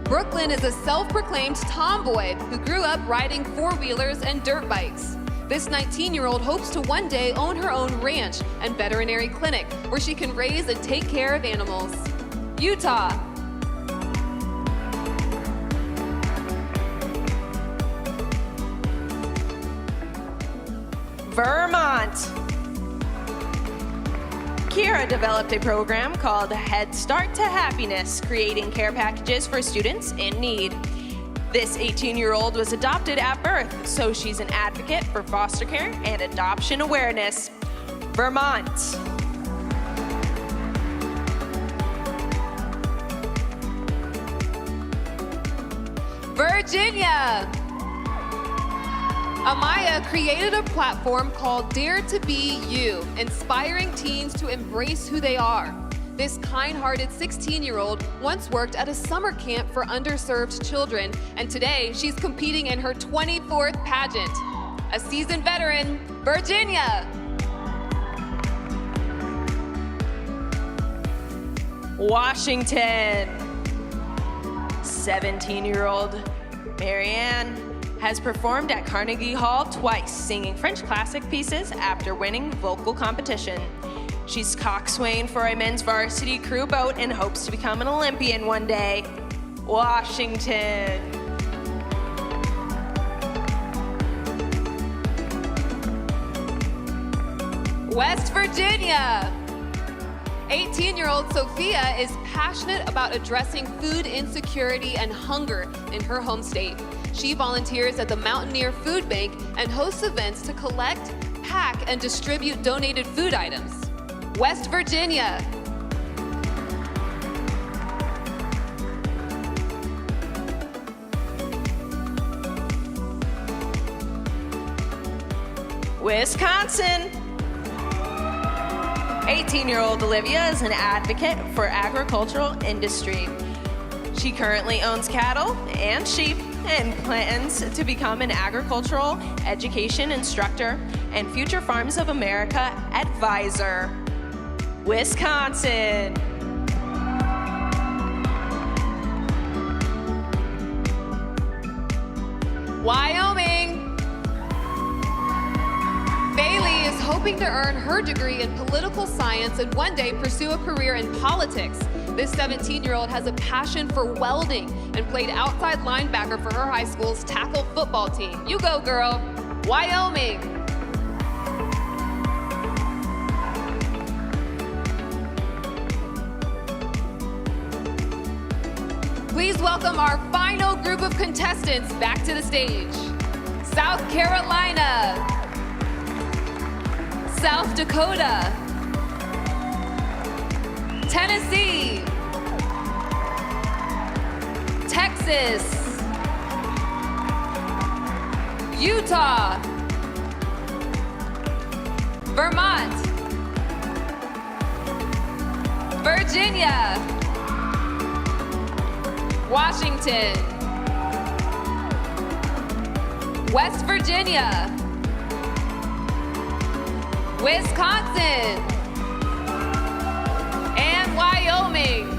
Brooklyn is a self-proclaimed tomboy who grew up riding four-wheelers and dirt bikes. This 19-year-old hopes to one day own her own ranch and veterinary clinic where she can raise and take care of animals. Utah. Vermont. Kira developed a program called Head Start to Happiness, creating care packages for students in need. This 18-year-old was adopted at birth, so she's an advocate for foster care and adoption awareness. Vermont. Virginia. Amaya created a platform called Dare to Be You, inspiring teens to embrace who they are. This kind-hearted 16-year-old once worked at a summer camp for underserved children, and today she's competing in her 24th pageant. A seasoned veteran, Virginia. Washington. 17-year-old Marianne has performed at Carnegie Hall twice, singing French classic pieces after winning vocal competition. She's coxswain for a men's varsity crew boat and hopes to become an Olympian one day. Washington. West Virginia. 18-year-old Sophia is passionate about addressing food insecurity and hunger in her home state. She volunteers at the Mountaineer Food Bank and hosts events to collect, pack, and distribute donated food items. West Virginia. Wisconsin. 18-year-old Olivia is an advocate for agricultural industry. She currently owns cattle and sheep and plans to become an agricultural education instructor and Future Farms of America advisor. Wisconsin. Wyoming. Bailey is hoping to earn her degree in political science and one day pursue a career in politics. This 17-year-old has a passion for welding and played outside linebacker for her high school's tackle football team. You go, girl. Wyoming. Please welcome our final group of contestants back to the stage. South Carolina. South Dakota. Tennessee, Texas, Utah, Vermont, Virginia, Washington, West Virginia, Wisconsin, and Wyoming.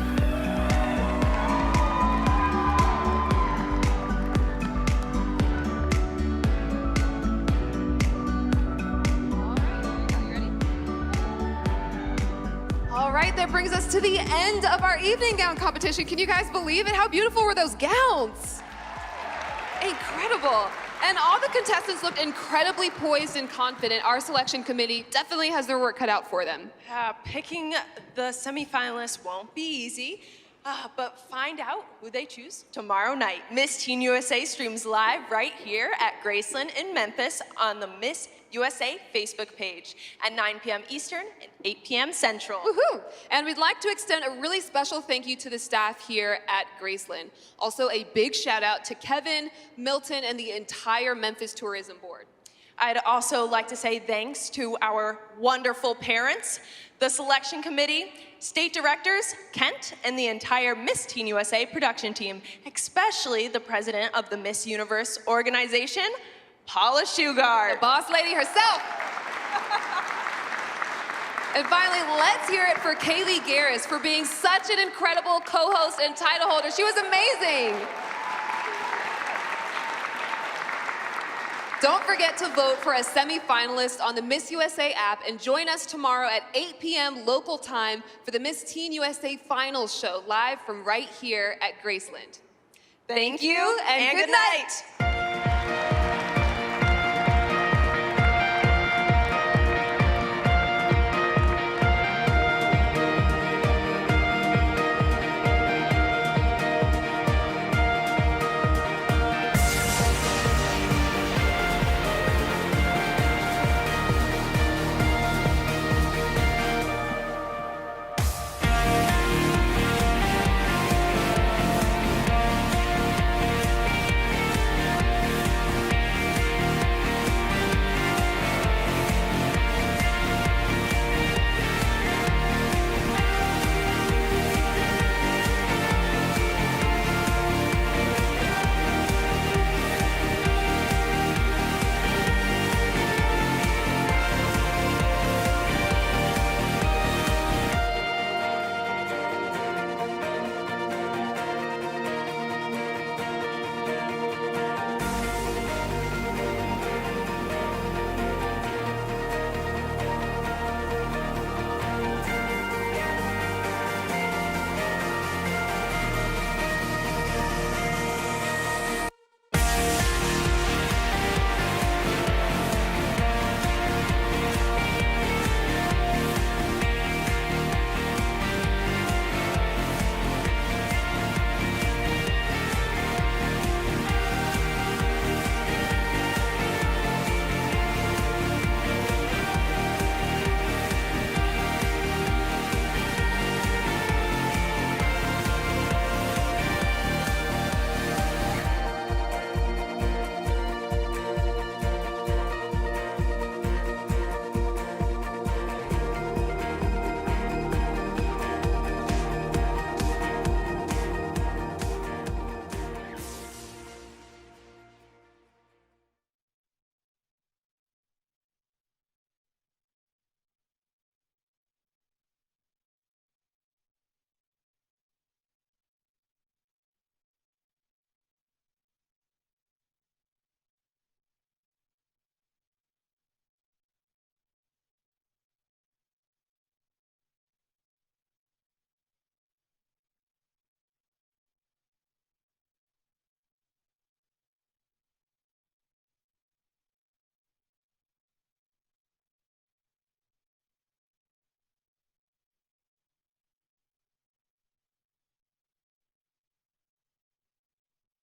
All right, that brings us to the end of our evening gown competition. Can you guys believe it? How beautiful were those gowns? Incredible. And all the contestants looked incredibly poised and confident. Our selection committee definitely has their work cut out for them. Picking the semifinalists won't be easy, but find out who they choose tomorrow night. Miss Teen USA streams live right here at Graceland in Memphis on the Miss USA Facebook page at 9 p.m. Eastern and 8 p.m. Central. Woohoo! And we'd like to extend a really special thank you to the staff here at Graceland. Also, a big shout out to Kevin, Milton, and the entire Memphis Tourism Board. I'd also like to say thanks to our wonderful parents, the selection committee, state directors, Kent, and the entire Miss Teen USA production team, especially the president of the Miss Universe organization, Paula Shugart. The boss lady herself. And finally, let's hear it for Kaylee Garris for being such an incredible co-host and title holder. She was amazing. Don't forget to vote for a semi-finalist on the Miss USA app and join us tomorrow at 8 p.m. local time for the Miss Teen USA Finals show live from right here at Graceland. Thank you and good night.